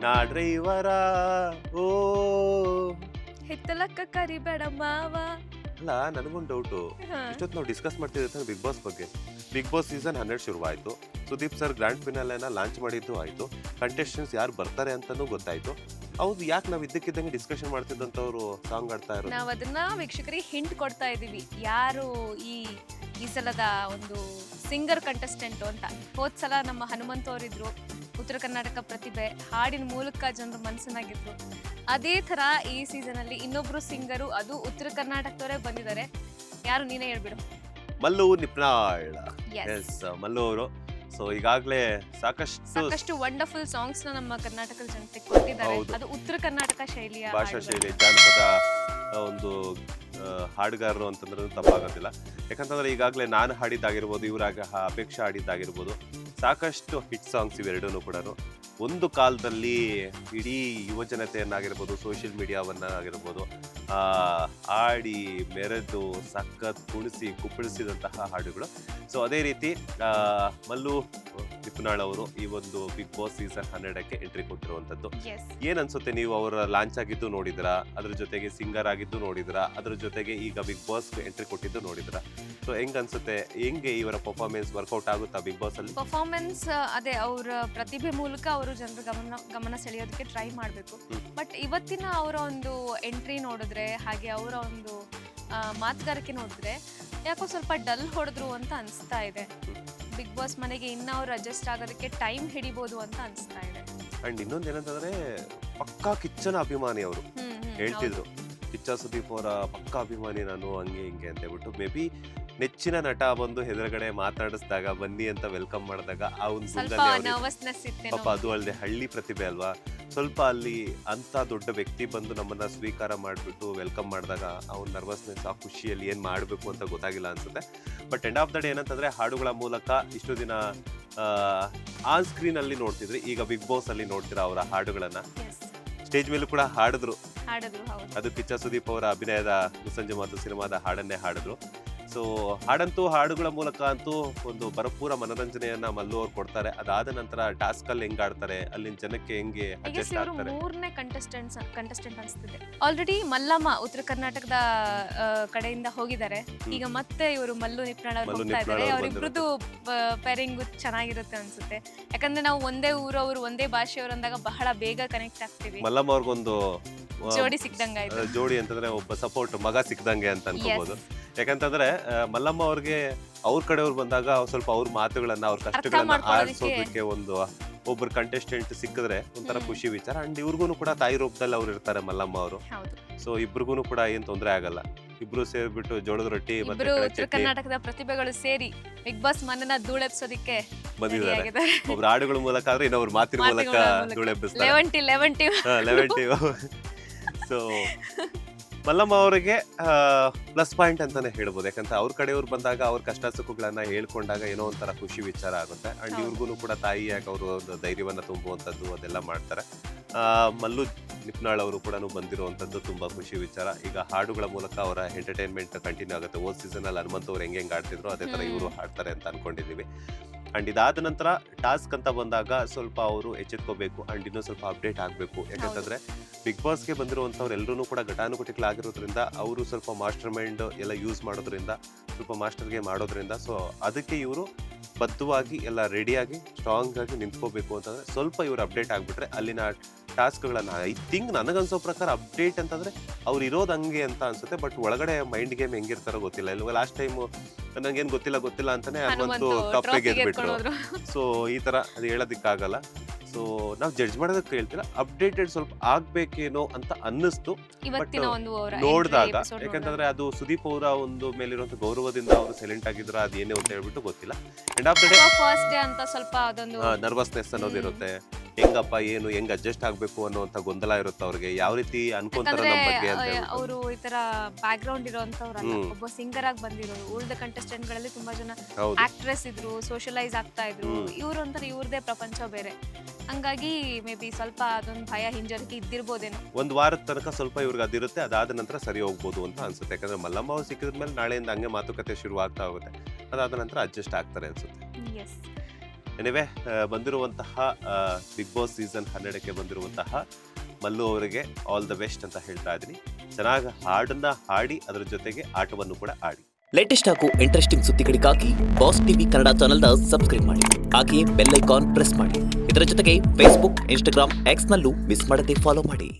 ನಾ ಡ್ರೈವರ ಓ ಹಿತ್ತಲಕ್ಕ ಕರಿಬೇಡ ಮಾವ. ಅಲ್ಲ ನನಗೊಂದು ಡೌಟು. ಹಾ. ಇಷ್ಟೊತ್ತು ನಾವು ಡಿಸ್ಕಸ್ ಮಾಡ್ತಿದ್ದೆ ಬಿಗ್ ಬಾಸ್ ಬಗ್ಗೆ. ಬಿಗ್ ಬಾಸ್ ಸೀಸನ್ 12 ಶುರುವಾಯಿತು. ಸುದೀಪ್ ಸರ್ ಗ್ರ್ಯಾಂಡ್ ಫಿನಾಲೆನ ಲಾಂಚ್ ಮಾಡಿದ್ದು ಆಯಿತು. ಕಂಟೆಸ್ಟೆಂಟ್ಸ್ ಯಾರು ಬರ್ತಾರೆ ಅಂತಲೂ ಗೊತ್ತಾಯಿತು. ಹೌದು, ಯಾಕೆ ನಾವು ಇದ್ದಕ್ಕಿದ್ದಂಗೆ ಡಿಸ್ಕಷನ್ ಮಾಡ್ತಿದ್ದಂಥವ್ರು ಸಾಂಗ್ ಆಡ್ತಾ ಇರೋದು? ನಾವ್ ಅದನ್ನ ವೀಕ್ಷಕರಿಗೆ ಹಿಂಟ್ ಕೊಡ್ತಾ ಇದೀವಿ, ಯಾರು ಈ ಈ ಸಲದ ಒಂದು ಸಿಂಗರ್ ಕಂಟೆಸ್ಟೆಂಟ್ ಅಂತ. ಹೋದ್ ಸಲ ನಮ್ಮ ಹನುಮಂತ ಅವರಿದ್ರು, ಉತ್ತರ ಕರ್ನಾಟಕ ಪ್ರತಿಭೆ, ಹಾಡಿನ ಮೂಲಕ ಜನರ ಮನಸ್ಸನ್ನಾಗಿದ್ರು. ಅದೇ ತರ ಈ ಸೀಸನ್ ಅಲ್ಲಿ ಇನ್ನೊಬ್ರು ಸಿಂಗರು, ಅದು ಉತ್ತರ ಕರ್ನಾಟಕದವರೇ ಬಂದಿದ್ದಾರೆ. ಯಾರು ನೀನೇ ಹೇಳ್ಬಿಡು. ಮಲ್ಲು ನಿಪ್ನಾಳ್. Yes. ಎಸ್, ಮಲ್ಲು ಅವರು. ಸೊ ಈಗಾಗಲೇ ಸಾಕಷ್ಟು ವಂಡರ್ಫುಲ್ ಸಾಂಗ್ಸ್ ನ ನಮ್ಮ ಕರ್ನಾಟಕದ ಜನತೆಗೆ ಕೊಟ್ಟಿದ್ದಾರೆ. ಹೌದು. ಅದು ಉತ್ತರ ಕರ್ನಾಟಕ ಶೈಲಿಯ ಭಾಷಾ ಹಾಡುಗಳು. ಶೈಲಿ, ಜಾನಪದ ಒಂದು ಹಾಡುಗಾರರು ಅಂತಂದ್ರೆ ತಪ್ಪಾಗೋದಿಲ್ಲ. ಯಾಕಂತಂದ್ರೆ ಈಗಾಗಲೇ ನಾನು ಹಾಡಿದ್ದಾಗಿರ್ಬೋದು, ಇವರಾಗ ಅಪೇಕ್ಷಾ ಹಾಡಿದ್ದಾಗಿರ್ಬೋದು, ಸಾಕಷ್ಟು ಹಿಟ್ ಸಾಂಗ್ಸ್ ಇವೆರಡೂ ಕೂಡ ಒಂದು ಕಾಲದಲ್ಲಿ ಇಡೀ ಯುವ ಜನತೆಯನ್ನಾಗಿರ್ಬೋದು, ಸೋಷಿಯಲ್ ಮೀಡಿಯಾವನ್ನಾಗಿರ್ಬೋದು ಆಡಿ ಮೆರೆದು ಸಖತ್ ಕುಣಿಸಿ ಕುಪ್ಪಳಿಸಿದಂತಹ ಹಾಡುಗಳು. ಸೊ ಅದೇ ರೀತಿ ಮಲ್ಲು ನಿಪ್ನಾಳ್ ಅವರು ಈ ಒಂದು ಬಿಗ್ ಬಾಸ್ ಸೀಸನ್ 12ಕ್ಕೆ ಎಂಟ್ರಿ ಕೊಟ್ಟಿರುವಂಥದ್ದು. Yes. ಏನ್ ಅನ್ಸುತ್ತೆ? ನೀವು ಅವರ ಲಾಂಚ್ ಆಗಿದ್ದು ನೋಡಿದ್ರಾ, ಅದ್ರ ಜೊತೆಗೆ ಸಿಂಗರ್ ಆಗಿದ್ದು ನೋಡಿದ್ರಾ, ಅದ್ರ ಜೊತೆಗೆ ಈಗ ಬಿಗ್ ಬಾಸ್ ಎಂಟ್ರಿ ಕೊಟ್ಟಿದ್ದು ನೋಡಿದ್ರಾ? ಸೊ ಹೆಂಗ್ ಅನ್ಸುತ್ತೆ, ಹೆಂಗೆ ಇವರ ಪರ್ಫಾರ್ಮೆನ್ಸ್ ವರ್ಕೌಟ್ ಆಗುತ್ತಾ ಬಿಗ್ ಬಾಸ್ ಅಲ್ಲಿ? ಪರ್ಫಾರ್ಮೆನ್ಸ್ ಅದೇ ಅವರ ಪ್ರತಿಭೆ ಮೂಲಕ ಅವರು ಜನರ ಗಮನ ಸೆಳೆಯೋದಕ್ಕೆ ಟ್ರೈ ಮಾಡಬೇಕು. ಬಟ್ ಇವತ್ತಿನ ಅವರ ಒಂದು ಎಂಟ್ರಿ ನೋಡಿದ್ರೆ, ಹಾಗೆ ಅವರ ಒಂದು ಮಾತುಗಾರಿಕೆ ನೋಡಿದ್ರೆ ಯಾಕೋ ಸ್ವಲ್ಪ ಡಲ್ ಹೊಡೆದ್ರು ಅಂತ ಅನಿಸ್ತಾ ಇದೆ. ಬಿಗ್ ಬಾಸ್ ಮನೆಗೆ ಇನ್ನ ಅವ್ರು ಅಡ್ಜಸ್ಟ್ ಆಗೋದಕ್ಕೆ ಟೈಮ್ ಹಿಡಿಬೋದು ಅಂತ ಅನಿಸ್ತಾ ಇದೆ. ಅಂಡ್ ಇನ್ನೊಂದು ಏನಂತಂದ್ರೆ, ಪಕ್ಕಾ ಕಿಚ್ಚನ ಅಭಿಮಾನಿ ಅವರು ಹೇಳ್ತಿದ್ರು. ಕಿಚ್ಚ ಸುದೀಪ್ ಅವರ ಪಕ್ಕಾ ಅಭಿಮಾನಿ ನಾನು, ಹಂಗೆ ಹಿಂಗೆ ಅಂತ ಹೇಳ್ಬಿಟ್ಟು. ಮೇ ಬಿ ನೆಚ್ಚಿನ ನಟ ಬಂದು ಎದುರುಗಡೆ ಮಾತಾಡಿಸಿದಾಗ, ಬನ್ನಿ ಅಂತ ವೆಲ್ಕಮ್ ಮಾಡಿದಾಗ ಆ ಒಂದು ಸ್ವಲ್ಪ ನರ್ವಸ್ನೆಸ್ ಇತ್ತೇನೋ. ಪಾಪ ಅದು ಅಲ್ಲದೆ ಹಳ್ಳಿ ಪ್ರತಿಭೆ ಅಲ್ವಾ, ಸ್ವಲ್ಪ ಅಲ್ಲಿ ಅಂತ ದೊಡ್ಡ ವ್ಯಕ್ತಿ ಬಂದು ನಮ್ಮನ್ನ ಸ್ವೀಕಾರ ಮಾಡಿಬಿಟ್ಟು ವೆಲ್ಕಮ್ ಮಾಡಿದಾಗ ಆ ಒಂದು ನರ್ವಸ್ನೆಸ್, ಆ ಖುಷಿಯಲ್ಲಿ ಏನು ಮಾಡಬೇಕು ಅಂತ ಗೊತ್ತಾಗಿಲ್ಲ ಅನ್ಸುತ್ತೆ. But end of the day ಏನಂತಂದ್ರೆ, ಹಾಡುಗಳ ಮೂಲಕ ಇಷ್ಟು ದಿನ ಆನ್ ಸ್ಕ್ರೀನ್ ಅಲ್ಲಿ ನೋಡ್ತಿದ್ರಿ, ಈಗ ಬಿಗ್ ಬಾಸ್ ಅಲ್ಲಿ ನೋಡ್ತೀರಾ ಅವರ ಹಾಡುಗಳನ್ನ. ಸ್ಟೇಜ್ ಮೇಲೂ ಕೂಡ ಹಾಡಿದ್ರು. ಅದು ಕಿಚ್ಚ ಸುದೀಪ್ ಅವರ ಅಭಿನಯದ ಮುಸ್ಸಂಜೆ ಮಾತು ಸಿನಿಮಾದ ಹಾಡನ್ನೇ ಹಾಡಿದ್ರು. ಸೊ ಹಾಡಂತೂ ಹಾಡುಗಳ ಮೂಲಕ ಅಂತೂ ಒಂದು ಭರಪೂರ ಮನೋರಂಜನೆಯನ್ನ ಮಲ್ಲು ಅವ್ರು ಕೊಡ್ತಾರೆ. ಅದಾದ ನಂತರ ಟಾಸ್ಕ್ ಅಲ್ಲಿ ಹೆಂಗ್ ಆಡ್ತಾರೆ, ಅಲ್ಲಿನ ಜನಕ್ಕೆ ಹೆಂಗೆ ಅಡ್ಜಸ್ಟ್ ಆಗ್ತಾರೆ. ಮೂರನೇ ಕಂಟೆಸ್ಟೆಂಟ್ ಅನ್ಸ್ತಿದೆ. ಆಲ್ರೆಡಿ ಮಲ್ಲಮ್ಮ ಉತ್ತರ ಕರ್ನಾಟಕದ ಕಡೆಯಿಂದ ಹೋಗಿದ್ದಾರೆ. ಈಗ ಮತ್ತೆ ಇವರು ಮಲ್ಲು ನಿಪ್ನಾಳ್ ಅವ್ರು ಹೋಗ್ತಾ ಇದ್ದಾರೆ. ಅವರಿಬ್ರದ್ದು ಪೇರಿಂಗ್ ಚೆನ್ನಾಗಿರುತ್ತೆ ಅನ್ಸುತ್ತೆ. ಯಾಕಂದ್ರೆ ನಾವು ಒಂದೇ ಊರವರು, ಒಂದೇ ಭಾಷೆಯವರು ಅಂದಾಗ ಬಹಳ ಬೇಗ ಕನೆಕ್ಟ್ ಆಗ್ತೀವಿ. ಮಲ್ಲಮ್ಮ ಅವ್ರಿಗೊಂದು ಜೋಡಿ ಸಿಕ್ದಂಗಾಯ್ತು. ಜೋಡಿ ಅಂತಂದ್ರೆ ಒಬ್ಬ ಸಪೋರ್ಟ್ ಮಗ ಸಿಕ್ದಂಗೆ ಅಂತ ಅನ್ಕೋಬಹುದು. ಯಾಕಂತಂದ್ರೆ ಮಲ್ಲಮ್ಮ ಅವ್ರಿಗೆ ಅವ್ರ ಕಡೆಯವ್ರು ಬಂದಾಗ ಸ್ವಲ್ಪ ಅವ್ರ ಮಾತುಗಳನ್ನ, ಅವ್ರ ಕಷ್ಟಗಳನ್ನ ಆರಿಸೋದಕ್ಕೆ ಒಂದು ಒಬ್ಬರು ಕಂಟೆಸ್ಟೆಂಟ್ ಸಿಕ್ಕಿದ್ರೆ ಒಂಥರ ಖುಷಿ ವಿಚಾರ. ಅಂಡ್ ಇವ್ರಿಗೂ ಕೂಡ ತಾಯಿ ರೂಪದಲ್ಲಿ ಅವ್ರು ಇರ್ತಾರೆ ಮಲ್ಲಮ್ಮ ಅವರು. ಸೊ ಇಬ್ರಿಗೂ ಕೂಡ ಏನ್ ತೊಂದರೆ ಆಗಲ್ಲ. ಇಬ್ರು ಸೇರ್ಬಿಟ್ಟು ಜೋಳದ ರೊಟ್ಟಿ ಮತ್ತೆ ಉತ್ತರ ಕರ್ನಾಟಕದ ಪ್ರತಿಭೆಗಳು ಸೇರಿ ಬಿಗ್ ಬಾಸ್ ಮನನ ಧೂಳೆಬ್ಸೋದಿಕ್ಕೆ ಬಂದಿದ್ದಾರೆ. ಒಬ್ರು ಹಾಡುಗಳ ಮೂಲಕ ಆದ್ರೆ ಇನ್ನೊಬ್ರು ಮಾತಿನ ಮೂಲಕ ಧೂಳೆಬ್ಬಿಸ್ತಾರೆ. 11 ಸೊ ಮಲ್ಲಮ್ಮ ಅವರಿಗೆ ಪ್ಲಸ್ ಪಾಯಿಂಟ್ ಅಂತಾನೆ ಹೇಳ್ಬೋದು. ಯಾಕಂದ್ರೆ ಅವ್ರ ಕಡೆಯವ್ರು ಬಂದಾಗ ಅವ್ರ ಕಷ್ಟ ಸುಖಗಳನ್ನ ಹೇಳ್ಕೊಂಡಾಗ ಏನೋ ಒಂಥರ ಖುಷಿ ವಿಚಾರ ಆಗುತ್ತೆ. ಅಂಡ್ ಇವ್ರಿಗೂ ಕೂಡ ತಾಯಿಯಾಗಿ ಅವರು ಒಂದು ಧೈರ್ಯವನ್ನ ತುಂಬುವಂಥದ್ದು ಅದೆಲ್ಲ ಮಾಡ್ತಾರೆ. ಮಲ್ಲು ನಿಪ್ನಾಳ್ ಅವರು ಕೂಡ ಬಂದಿರುವಂಥದ್ದು ತುಂಬಾ ಖುಷಿ ವಿಚಾರ. ಈಗ ಹಾಡುಗಳ ಮೂಲಕ ಅವರ ಎಂಟರ್ಟೈನ್ಮೆಂಟ್ ಕಂಟಿನ್ಯೂ ಆಗುತ್ತೆ. ಹೋದ ಸೀಸನ್ ಅಲ್ಲಿ ಹನುಮಂತ ಅವ್ರು ಹೆಂಗೆ ಆಡ್ತಿದ್ರು ಅದೇ ತರ ಇವರು ಹಾಡ್ತಾರೆ ಅಂತ ಅನ್ಕೊಂಡಿದೀವಿ. ಅಂಡ್ ಇದಾದ ನಂತರ ಟಾಸ್ಕ್ ಅಂತ ಬಂದಾಗ ಸ್ವಲ್ಪ ಅವರು ಎಚ್ಚೆತ್ಕೋಬೇಕು ಅಂಡ್ ಇನ್ನೂ ಸ್ವಲ್ಪ ಅಪ್ಡೇಟ್ ಆಗಬೇಕು. ಯಾಕಂತಂದ್ರೆ ಬಿಗ್ ಬಾಸ್ಗೆ ಬಂದಿರುವಂಥವ್ರು ಎಲ್ಲರೂ ಕೂಡ ಘಟಾನುಘಟಿಗಳಾಗಿರೋದ್ರಿಂದ ಅವರು ಸ್ವಲ್ಪ ಮಾಸ್ಟರ್ ಮೈಂಡ್ ಎಲ್ಲ ಯೂಸ್ ಮಾಡೋದ್ರಿಂದ, ಸ್ವಲ್ಪ ಮಾಸ್ಟರ್ಗೆ ಮಾಡೋದ್ರಿಂದ, ಸೊ ಅದಕ್ಕೆ ಇವರು ಬದ್ಧವಾಗಿ ಎಲ್ಲ ರೆಡಿಯಾಗಿ ಸ್ಟ್ರಾಂಗ್ ಆಗಿ ನಿಂತ್ಕೋಬೇಕು ಅಂತಂದ್ರೆ ಸ್ವಲ್ಪ ಇವರು ಅಪ್ಡೇಟ್ ಆಗ್ಬಿಟ್ರೆ ಅಲ್ಲಿನ ಟಾಸ್ಕ್ಗಳನ್ನ, ಐ ಥಿಂಕ್ ನನಗನ್ಸೋ ಪ್ರಕಾರ ಅಪ್ಡೇಟ್ ಅಂತಂದ್ರೆ ಅವ್ರು ಇರೋದು ಹಂಗೆ ಅಂತ ಅನ್ಸುತ್ತೆ. ಬಟ್ ಒಳಗಡೆ ಮೈಂಡ್ ಗೇಮ್ ಹೆಂಗಿರ್ತಾರೋ ಗೊತ್ತಿಲ್ಲ. ಇಲ್ವ ಲಾಸ್ಟ್ ಟೈಮ್ ನಂಗೇನ್ ಗೊತ್ತಿಲ್ಲ ಅಂತಾನೆ ಹನುಮಂತು ಕಪ್ಪೆ ಗೆದ್ಬಿಟ್ರು. ಸೊ ಈ ತರ ಅದು ಹೇಳೋದಿಕ್ಕಾಗಲ್ಲ. ಸೊ ನಾವು ಜಡ್ಜ್ ಮಾಡೋದಕ್ಕೆ ಹೇಳ್ತೀರಾ, ಅಪ್ಡೇಟೆಡ್ ಸ್ವಲ್ಪ ಆಗ್ಬೇಕೇನೋ ಅಂತ ಅನ್ನಿಸ್ತು ನೋಡಿದಾಗ. ಯಾಕಂತಂದ್ರೆ ಅದು ಸುದೀಪ್ ಅವರ ಒಂದು ಮೇಲಿರುವಂತ ಗೌರವದಿಂದ ಅವರು ಸೈಲೆಂಟ್ ಆಗಿದ್ರ ಅದೇನೇ ಅಂತ ಹೇಳ್ಬಿಟ್ಟು ಗೊತ್ತಿಲ್ಲ. End of the day first day ಅಂತ ಸ್ವಲ್ಪ ಅದೊಂದು ನರ್ವಸ್ನೆಸ್ ಅನ್ನೋದಿರುತ್ತೆ. ಹೆಂಗಪ್ಪ ಏನು ಹೆಂಗ್ ಅಡ್ಜಸ್ಟ್ ಆಗ್ಬೇಕು ಅನ್ನೋಂತ ಗೊಂದಲ ಇರುತ್ತೆ ಅವ್ರಿಗೆ. ಯಾವ ರೀತಿ ಅನ್ಕೊಂತಾರೆ ನಮ್ಮ ಬಗ್ಗೆ ಅಂತ ಅವರು ಈ ತರ ಬ್ಯಾಕ್ ಗ್ರೌಂಡ್ ಇರೋಂತವ್ರಲ್ಲ, ಒಬ್ಬ ಸಿಂಗರ್ ಆಗಿ ಬಂದಿರೋರು. ಉಳಿದ ಕಂಟೆಸ್ಟೆಂಟ್ ಗಳಲ್ಲಿ ತುಂಬಾ ಜನ ಆಕ್ಟ್ರೆಸ್ ಇದ್ರು, ಸೋಷಿಯಲೈಸ್ ಆಗ್ತಾ ಇದ್ರು. ಇವ್ರು ಅಂತಾರೆ ಇವ್ರದೇ ಪ್ರಪಂಚ ಬೇರೆ. ಹಂಗಾಗಿ ಮೇ ಬಿ ಸ್ವಲ್ಪ ಅದೊಂದು ಭಯ ಹಿಂಜರಿಕೆ ಇದ್ದಿರ್ಬೋದೇನೋ. ಒಂದ್ ವಾರದ ತನಕ ಸ್ವಲ್ಪ ಇವ್ರಿಗೆ ಅದಿರುತ್ತೆ. ಅದಾದ ನಂತರ ಸರಿ ಹೋಗ್ಬೋದು ಅಂತ ಅನ್ಸುತ್ತೆ. ಯಾಕಂದ್ರೆ ಮಲ್ಲಮ್ಮ ಅವ್ರು ಸಿಕ್ಕಿದ್ಮೇಲೆ ನಾಳೆಯಿಂದ ಹಂಗೆ ಮಾತುಕತೆ ಶುರು ಆಗ್ತಾ ಹೋಗುತ್ತೆ. ಅದಾದ ನಂತರ ಅಡ್ಜಸ್ಟ್ ಆಗ್ತಾರೆ ಅನ್ಸುತ್ತೆ. ಎನಿವೆ ಬಂದಿರುವಂತಹ ಬಿಗ್ ಬಾಸ್ ಸೀಸನ್ 12ಕ್ಕೆ ಬಂದಿರುವಂತಹ ಮಲ್ಲು ಅವರಿಗೆ ಆಲ್ ದ ಬೆಸ್ಟ್ ಅಂತ ಹೇಳ್ತಾ ಇದ್ದೀನಿ. ಚೆನ್ನಾಗಿ ಹಾಡನ್ನ ಹಾಡಿ ಅದರ ಜೊತೆಗೆ ಆಟವನ್ನು ಕೂಡ ಆಡಿ. ಲೇಟೆಸ್ಟ್ ಹಾಗೂ ಇಂಟ್ರೆಸ್ಟಿಂಗ್ ಸುದ್ದಿಗಳಿಗಾಗಿ ಬಾಸ್ ಟಿವಿ ಕನ್ನಡ ಚಾನೆಲ್ನ ಸಬ್ಸ್ಕ್ರೈಬ್ ಮಾಡಿ. ಹಾಗೆಯೇ ಬೆಲ್ ಐಕಾನ್ ಪ್ರೆಸ್ ಮಾಡಿ. ಇದರ ಜೊತೆಗೆ ಫೇಸ್ಬುಕ್, ಇನ್ಸ್ಟಾಗ್ರಾಮ್, ಎಕ್ಸ್ ನಲ್ಲೂ ಮಿಸ್ ಮಾಡದೆ ಫಾಲೋ ಮಾಡಿ.